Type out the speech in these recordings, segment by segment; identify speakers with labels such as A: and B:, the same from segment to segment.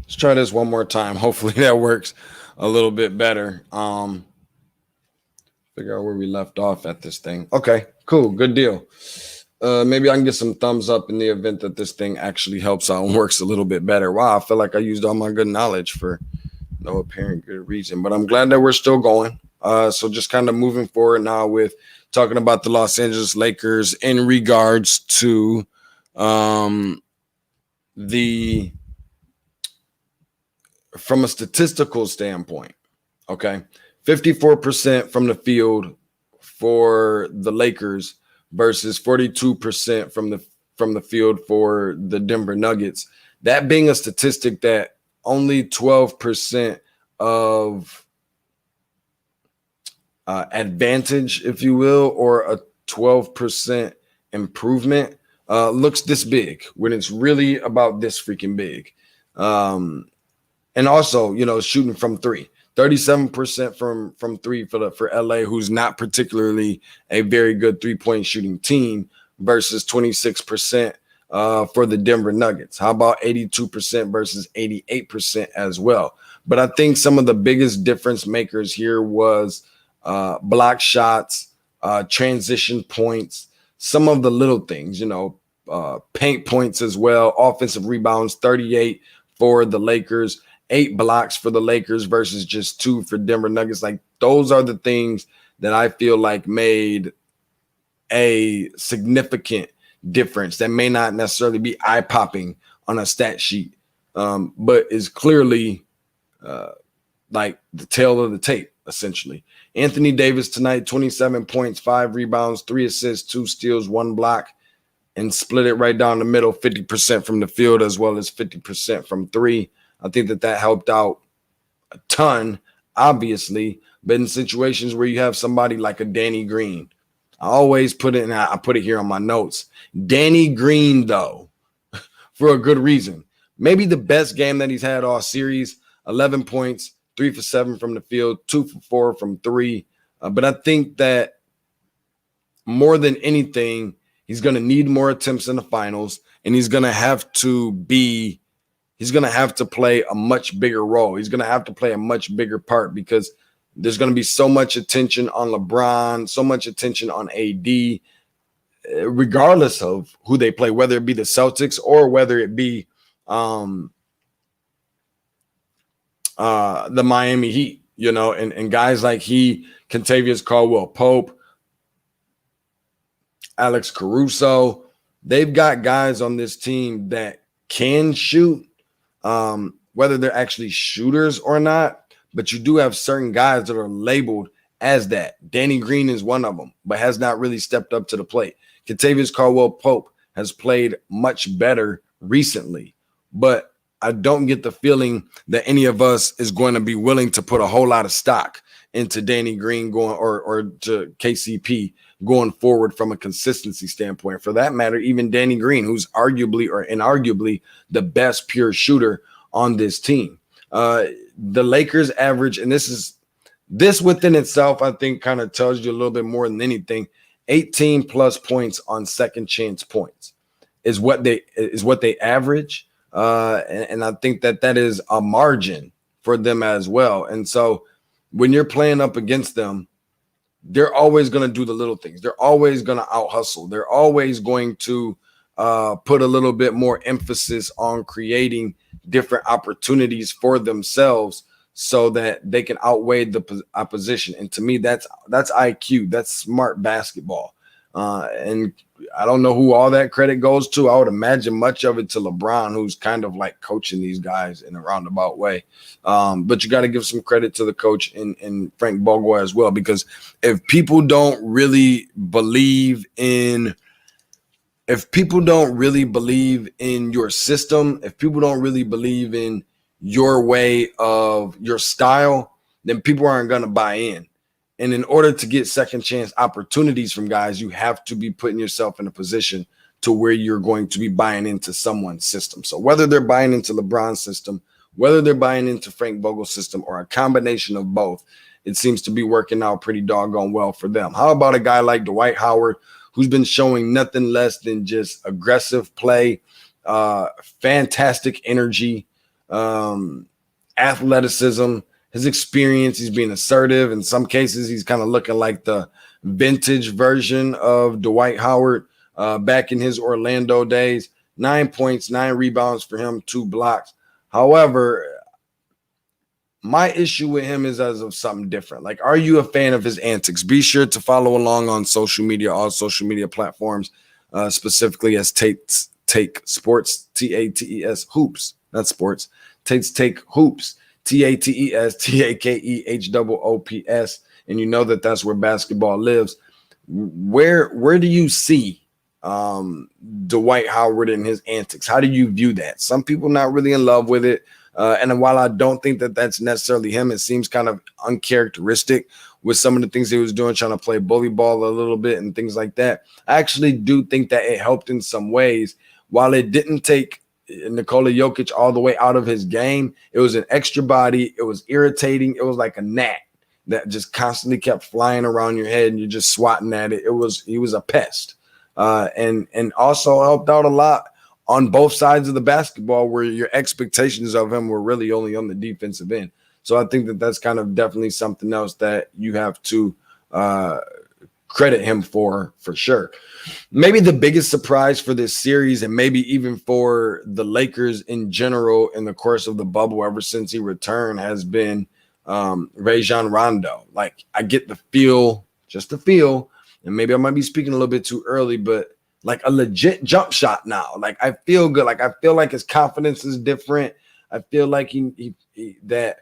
A: Let's try this one more time. Hopefully that works a little bit better. Figure out where we left off at this thing. Okay, cool, good deal. Maybe I can get some thumbs up in the event that this thing actually helps out and works a little bit better. Wow, I feel like I used all my good knowledge for no apparent good reason, but I'm glad that we're still going. So just kind of moving forward now with talking about the Los Angeles Lakers in regards to um, the from a statistical standpoint. Okay, 54% from the field for the Lakers versus 42% from the field for the Denver Nuggets. That being a statistic that only 12% of advantage, if you will, or a 12% improvement looks this big when it's really about this freaking big. And also, shooting from three. 37% from three for LA, who's not particularly a very good 3-point shooting team, versus 26% for the Denver Nuggets. How about 82% versus 88% as well? But I think some of the biggest difference makers here was block shots, transition points, some of the little things, paint points as well, offensive rebounds, 38 for the Lakers, 8 blocks for the Lakers versus just 2 for Denver Nuggets. Like, those are the things that I feel like made a significant difference that may not necessarily be eye-popping on a stat sheet, but is clearly like the tail of the tape, essentially. Anthony Davis tonight, 27 points, 5 rebounds, 3 assists, 2 steals, 1 block, and split it right down the middle, 50% from the field as well as 50% from 3. I think that helped out a ton, obviously, but in situations where you have somebody like a Danny Green, I always put it, and I put it here on my notes. Danny Green, though, for a good reason. Maybe the best game that he's had all series, 11 points, 3 for 7 from the field, 2 for 4 from 3. But I think that more than anything, he's going to need more attempts in the finals, and he's going to have to play a much bigger role. He's going to have to play a much bigger part because there's going to be so much attention on LeBron, so much attention on AD, regardless of who they play, whether it be the Celtics or whether it be the Miami Heat, and guys like Kentavious Caldwell-Pope, Alex Caruso. They've got guys on this team that can shoot, whether they're actually shooters or not, but you do have certain guys that are labeled as that. Danny Green is one of them, but has not really stepped up to the plate. Kentavious Caldwell-Pope has played much better recently, but I don't get the feeling that any of us is going to be willing to put a whole lot of stock into Danny Green going or to KCP going forward from a consistency standpoint. For that matter, even Danny Green, who's arguably or inarguably the best pure shooter on this team. The Lakers average, and this within itself, I think, kind of tells you a little bit more than anything. 18 plus points on second chance points is what they average. And I think that is a margin for them as well. And so when you're playing up against them, they're always going to do the little things. They're always going to out hustle. They're always going to put a little bit more emphasis on creating different opportunities for themselves so that they can outweigh the opposition. And to me, that's IQ. That's smart basketball. And I don't know who all that credit goes to. I would imagine much of it to LeBron, who's kind of like coaching these guys in a roundabout way. But you got to give some credit to the coach in Frank Vogel as well, because if people don't really believe in your system, if people don't really believe in your way of your style, then people aren't going to buy in. And in order to get second chance opportunities from guys, you have to be putting yourself in a position to where you're going to be buying into someone's system. So whether they're buying into LeBron's system, whether they're buying into Frank Vogel's system, or a combination of both, it seems to be working out pretty doggone well for them. How about a guy like Dwight Howard, who's been showing nothing less than just aggressive play, fantastic energy, athleticism, his experience. He's being assertive. In some cases, he's kind of looking like the vintage version of Dwight Howard back in his Orlando days. 9 points, 9 rebounds for him, 2 blocks. However, my issue with him is as of something different. Like, are you a fan of his antics? Be sure to follow along on social media, all social media platforms, specifically as Tate's Take Sports, Tates Hoops, not sports. Tate's Take Hoops, Tates Takehoops, and you know that that's where basketball lives. Where do you see Dwight Howard and his antics? How do you view that? Some people not really in love with it. And while I don't think that that's necessarily him, it seems kind of uncharacteristic with some of the things he was doing, trying to play bully ball a little bit and things like that. I actually do think that it helped in some ways. While it didn't take Nikola Jokic all the way out of his game, it was an extra body. It was irritating. It was like a gnat that just constantly kept flying around your head and you're just swatting at it. He was a pest. And also helped out a lot on both sides of the basketball where your expectations of him were really only on the defensive end. So I think that that's kind of definitely something else that you have to credit him for sure. Maybe the biggest surprise for this series, and maybe even for the Lakers in general in the course of the bubble ever since he returned, has been Rajon Rondo. Like, I get the feel, just the feel, and maybe I might be speaking a little bit too early, but like a legit jump shot now. Like, I feel good. Like, I feel like his confidence is different. I feel like that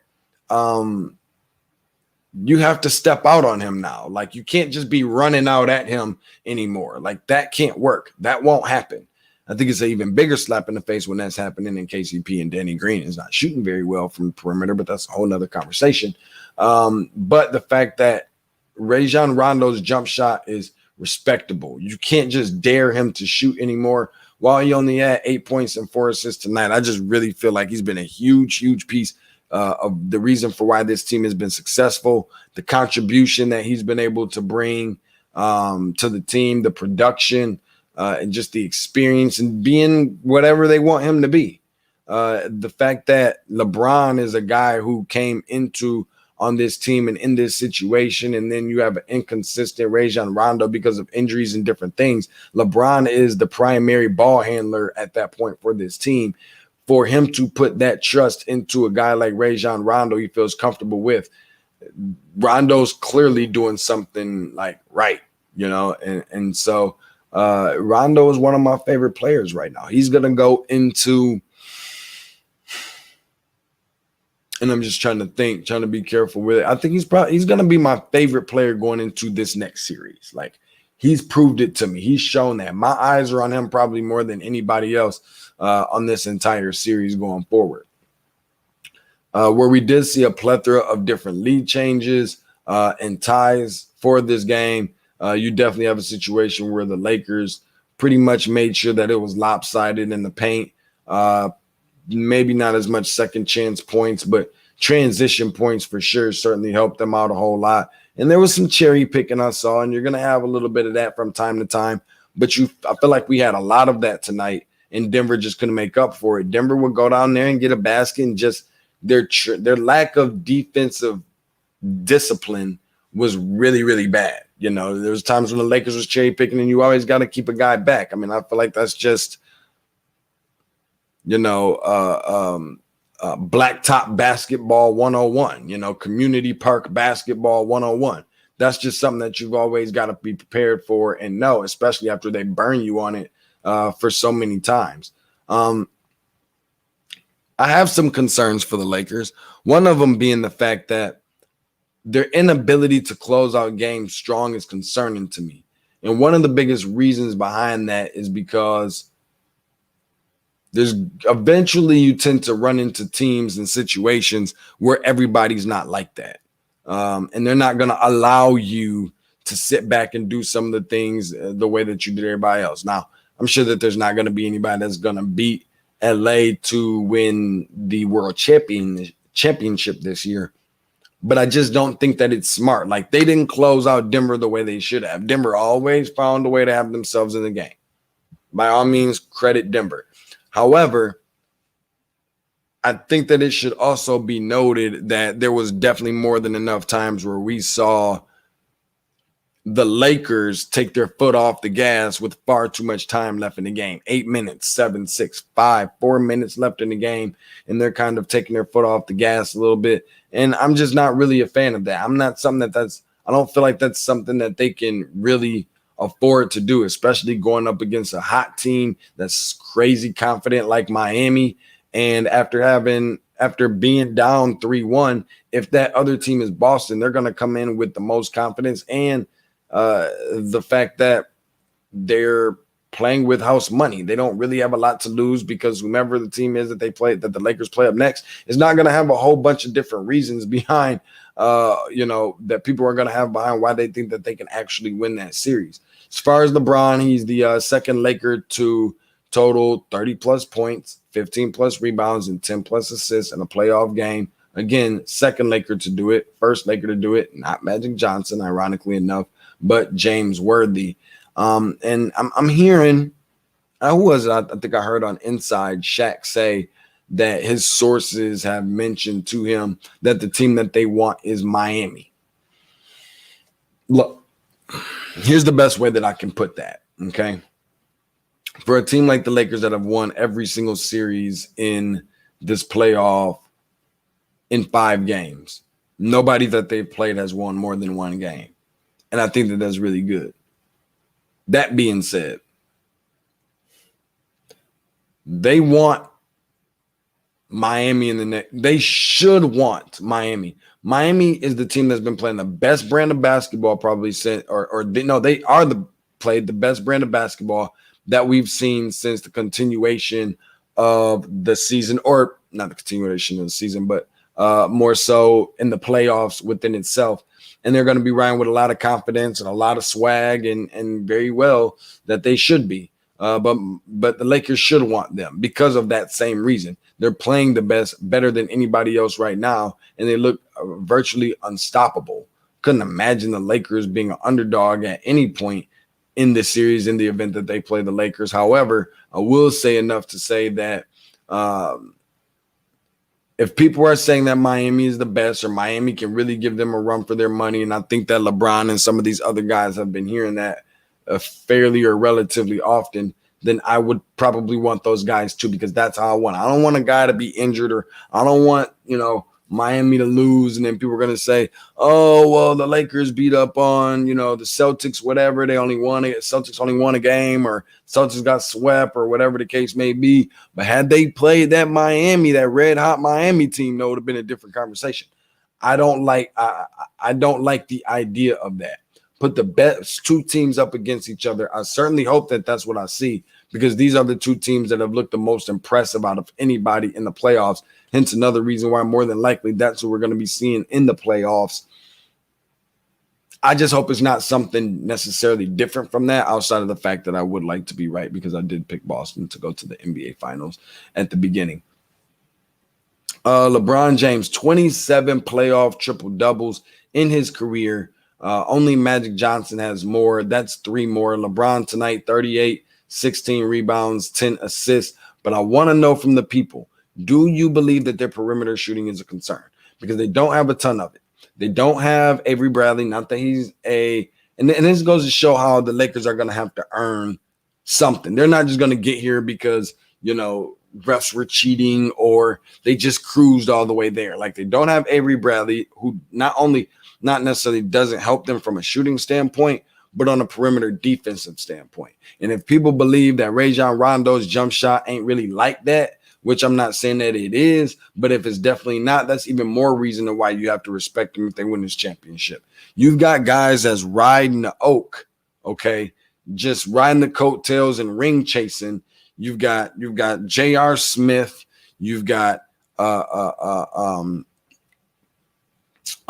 A: you have to step out on him now. Like, you can't just be running out at him anymore. Like, that can't work. That won't happen. I think it's an even bigger slap in the face when that's happening in KCP and Danny Green is not shooting very well from the perimeter, but that's a whole nother conversation. But the fact that Rajon Rondo's jump shot is respectable. You can't just dare him to shoot anymore. While he only had 8 points and 4 assists tonight, I just really feel like he's been a huge piece of the reason for why this team has been successful, the contribution that he's been able to bring to the team, the production, and just the experience and being whatever they want him to be. The fact that LeBron is a guy who came into on this team and in this situation, and then you have an inconsistent Rajon Rondo because of injuries and different things. LeBron is the primary ball handler at that point for this team. For him to put that trust into a guy like Rajon Rondo, he feels comfortable with. Rondo's clearly doing something like right, you know, and so Rondo is one of my favorite players right now. He's gonna go into. And I'm just trying to be careful with it. I think he's going to be my favorite player going into this next series. Like, he's proved it to me. He's shown that. My eyes are on him probably more than anybody else on this entire series going forward. Where we did see a plethora of different lead changes and ties for this game. You definitely have a situation where the Lakers pretty much made sure that it was lopsided in the paint. Maybe not as much second chance points, but transition points for sure certainly helped them out a whole lot. And there was some cherry picking I saw, and you're going to have a little bit of that from time to time. But I feel like we had a lot of that tonight, and Denver just couldn't make up for it. Denver would go down there and get a basket, and just their lack of defensive discipline was really bad. You know, there was times when the Lakers was cherry picking, and you always got to keep a guy back. I mean, I feel like that's just, you know, blacktop basketball 101, you know, community park basketball 101. That's just something that you've always got to be prepared for and know, especially after they burn you on it for so many times. I have some concerns for the Lakers. One of them being the fact that their inability to close out games strong is concerning to me. And one of the biggest reasons behind that is because there's eventually you tend to run into teams and situations where everybody's not like that. And they're not going to allow you to sit back and do some of the things the way that you did everybody else. Now, I'm sure that there's not going to be anybody that's going to beat LA to win the world championship this year. But I just don't think that it's smart. Like, they didn't close out Denver the way they should have. Denver always found a way to have themselves in the game. By all means, credit Denver. However, I think that it should also be noted that there was definitely more than enough times where we saw the Lakers take their foot off the gas with far too much time left in the game. 8 minutes, 7, 6, 5, 4 minutes left in the game, and they're kind of taking their foot off the gas a little bit. And I'm just not really a fan of that. I'm not something I don't feel like that's something that they can really afford to do, especially going up against a hot team that's crazy confident like Miami. And after being down 3-1, if that other team is Boston, they're going to come in with the most confidence and the fact that they're playing with house money. They don't really have a lot to lose because whomever the team is that the Lakers play up next is not going to have a whole bunch of different reasons behind, that people are going to have behind why they think that they can actually win that series. As far as LeBron, he's the second Laker to total 30 plus points, 15 plus rebounds, and 10 plus assists in a playoff game. Again, second Laker to do it, first Laker to do it, not Magic Johnson, ironically enough, but James Worthy. And I'm hearing, who was it? I think I heard on Inside Shaq say that his sources have mentioned to him that the team that they want is Miami. Look, here's the best way that I can put that, okay? For a team like the Lakers that have won every single series in this playoff in 5 games, nobody that they've played has won more than 1 game. And I think that that's really good. That being said, they want Miami in the next. They should want Miami. Miami is the team that's been playing the best brand of basketball probably since, they are played the best brand of basketball that we've seen since the continuation of the season, or not the continuation of the season, but more so in the playoffs within itself. And they're going to be riding with a lot of confidence and a lot of swag, and very well that they should be. But the Lakers should want them because of that same reason. They're playing the best, better than anybody else right now, and they look virtually unstoppable. Couldn't imagine the Lakers being an underdog at any point in this series in the event that they play the Lakers. However, I will say enough to say that if people are saying that Miami is the best or Miami can really give them a run for their money, and I think that LeBron and some of these other guys have been hearing that fairly or relatively often, then I would probably want those guys too, because that's how I want. I don't want a guy to be injured, or I don't want, Miami to lose, and then people are going to say, oh, well, the Lakers beat up on, the Celtics, whatever. Celtics only won a game, or Celtics got swept, or whatever the case may be. But had they played that red hot Miami team, that would have been a different conversation. I don't like the idea of that. Put the best 2 teams up against each other. I certainly hope that that's what I see, because these are the 2 teams that have looked the most impressive out of anybody in the playoffs. Hence another reason why more than likely that's what we're going to be seeing in the playoffs. I just hope it's not something necessarily different from that, outside of the fact that I would like to be right, because I did pick Boston to go to the NBA Finals at the beginning. LeBron James, 27 playoff triple-doubles in his career. Only Magic Johnson has more. That's 3 more. LeBron tonight, 38, 16 rebounds, 10 assists. But I want to know from the people, do you believe that their perimeter shooting is a concern? Because they don't have a ton of it. They don't have Avery Bradley. Not that he's and this goes to show how the Lakers are going to have to earn something. They're not just going to get here because, refs were cheating or they just cruised all the way there. Like, they don't have Avery Bradley, who not necessarily doesn't help them from a shooting standpoint, but on a perimeter defensive standpoint. And if people believe that Rajon Rondo's jump shot ain't really like that, which I'm not saying that it is, but if it's definitely not, that's even more reason to why you have to respect them if they win this championship. You've got guys that's riding the oak, okay, just riding the coattails and ring chasing. You've got J.R. Smith, you've got who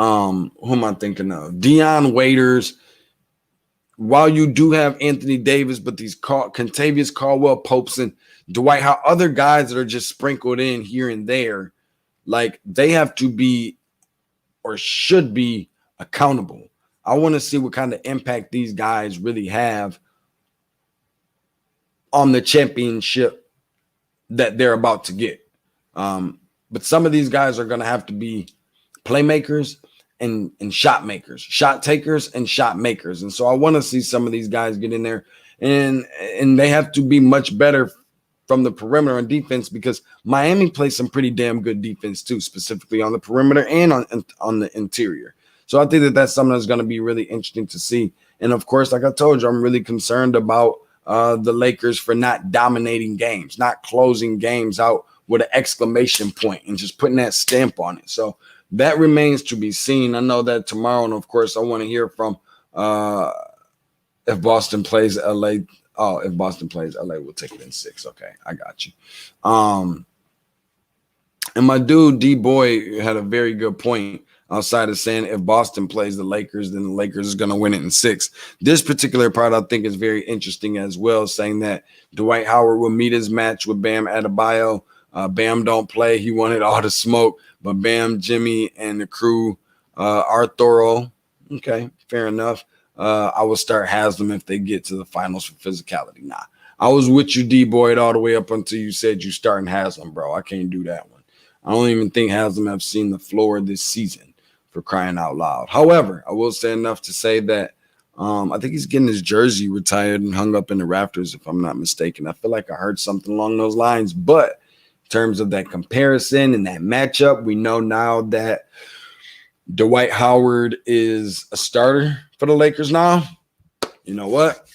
A: am I thinking of? Dion Waiters. While you do have Anthony Davis, but these Contavious Caldwell-Popes and Dwight Howard, other guys that are just sprinkled in here and there, like, they have to be or should be accountable. I want to see what kind of impact these guys really have on the championship that they're about to get. But some of these guys are going to have to be playmakers and shot makers, shot takers and shot makers. And so I want to see some of these guys get in there, and they have to be much better from the perimeter on defense, because Miami plays some pretty damn good defense too, specifically on the perimeter and on the interior. So I think that that's something that's going to be really interesting to see. And of course, like I told you, I'm really concerned about the Lakers for not dominating games, not closing games out with an exclamation point and just putting that stamp on it. So that remains to be seen. I know that tomorrow, and of course, I want to hear from if Boston plays LA. Oh, if Boston plays LA, we'll take it in 6. Okay, I got you. And my dude D-Boy had a very good point outside of saying if Boston plays the Lakers, then the Lakers is going to win it in 6. This particular part I think is very interesting as well, saying that Dwight Howard will meet his match with Bam Adebayo. Bam don't play. He wanted all the smoke, but Bam, Jimmy, and the crew are thorough. Okay, fair enough. I will start Haslam if they get to the finals for physicality. Nah, I was with you, D-Boy, all the way up until you said you starting Haslam, bro. I can't do that one. I don't even think Haslam have seen the floor this season, for crying out loud. However, I will say enough to say that I think he's getting his jersey retired and hung up in the rafters, if I'm not mistaken. I feel like I heard something along those lines. But in terms of that comparison and that matchup, we know now that Dwight Howard is a starter for the Lakers now. You know what?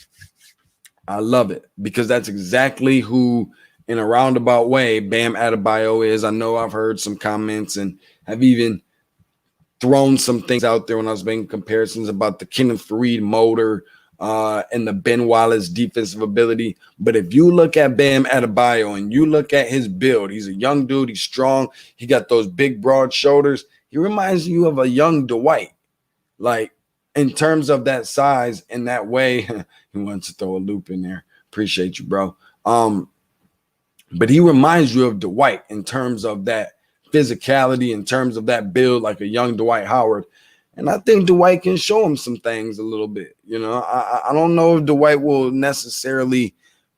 A: I love it, because that's exactly who, in a roundabout way, Bam Adebayo is. I know I've heard some comments and have even thrown some things out there when I was making comparisons about the Kenneth Faried motor and the Ben Wallace defensive ability. But if you look at Bam Adebayo and you look at his build, he's a young dude. He's strong. He got those big, broad shoulders. He reminds you of a young Dwight. Like, in terms of that size and that way, he wants to throw a loop in there. Appreciate you, bro. But he reminds you of Dwight in terms of that physicality, in terms of that build, like a young Dwight Howard. And I think Dwight can show him some things a little bit. You know, I don't know if Dwight will necessarily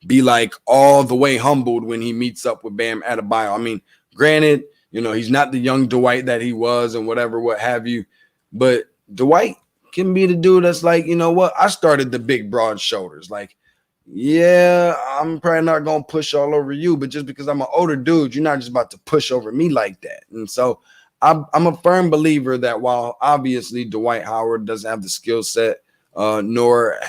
A: be like all the way humbled when he meets up with Bam Adebayo. I mean, granted, you know, he's not the young Dwight that he was and whatever, what have you. But Dwight can be the dude that's like, you know what? I started the big, broad shoulders. Like, yeah, I'm probably not going to push all over you, but just because I'm an older dude, you're not just about to push over me like that. And so I'm a firm believer that while obviously Dwight Howard doesn't have the skill set, nor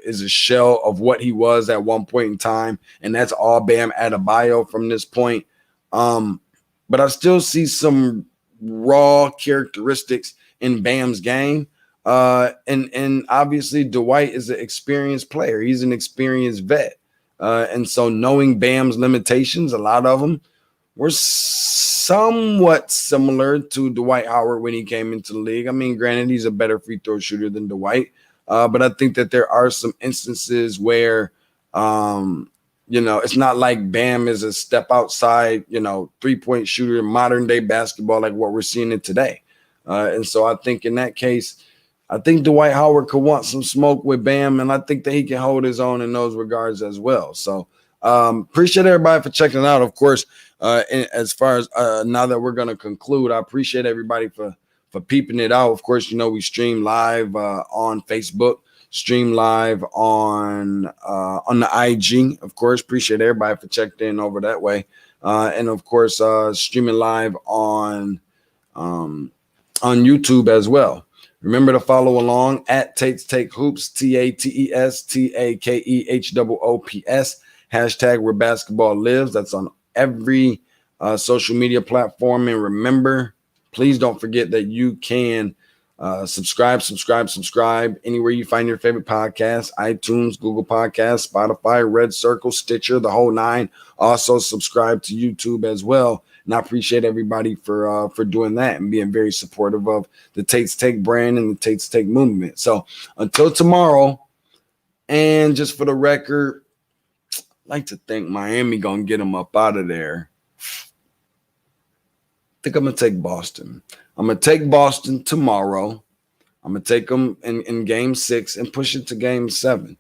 A: is a shell of what he was at one point in time, and that's all Bam Adebayo from this point. But I still see some raw characteristics in Bam's game. And obviously Dwight is an experienced player. He's an experienced vet. And so knowing Bam's limitations, a lot of them were somewhat similar to Dwight Howard when he came into the league. I mean, granted, he's a better free throw shooter than Dwight. But I think that there are some instances where, you know, it's not like Bam is a step outside, you know, 3-point shooter in modern day basketball like what we're seeing it today. And so I think in that case, I think Dwight Howard could want some smoke with Bam, and I think that he can hold his own in those regards as well. So appreciate everybody for checking it out. Of course, as far as now that we're going to conclude, I appreciate everybody for peeping it out. Of course, you know, we stream live on Facebook, stream live on the IG. Of course, appreciate everybody for checking in over that way. And of course, streaming live on YouTube as well. Remember to follow along at Tate's Take Hoops, TATESTAKEHOOPS, hashtag where basketball lives. That's on every social media platform. And remember, please don't forget that you can subscribe anywhere you find your favorite podcast: iTunes, Google Podcasts, Spotify, Red Circle, Stitcher, the whole 9. Also subscribe to YouTube as well. And I appreciate everybody for doing that and being very supportive of the Tate's Take brand and the Tate's Take movement. So until tomorrow, and just for the record, I'd like to think Miami gonna get them up out of there. I think I'm gonna take Boston. I'm gonna take Boston tomorrow. I'm gonna take them in game 6 and push it to game 7.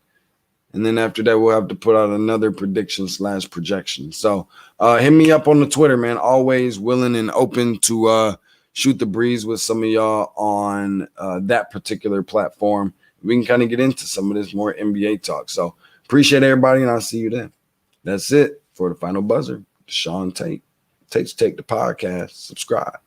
A: And then after that, we'll have to put out another prediction / projection. So hit me up on the Twitter, man. Always willing and open to shoot the breeze with some of y'all on that particular platform. We can kind of get into some of this more NBA talk. So appreciate everybody, and I'll see you then. That's it for the final buzzer. DeShaun Tate. Tate's Take the podcast. Subscribe.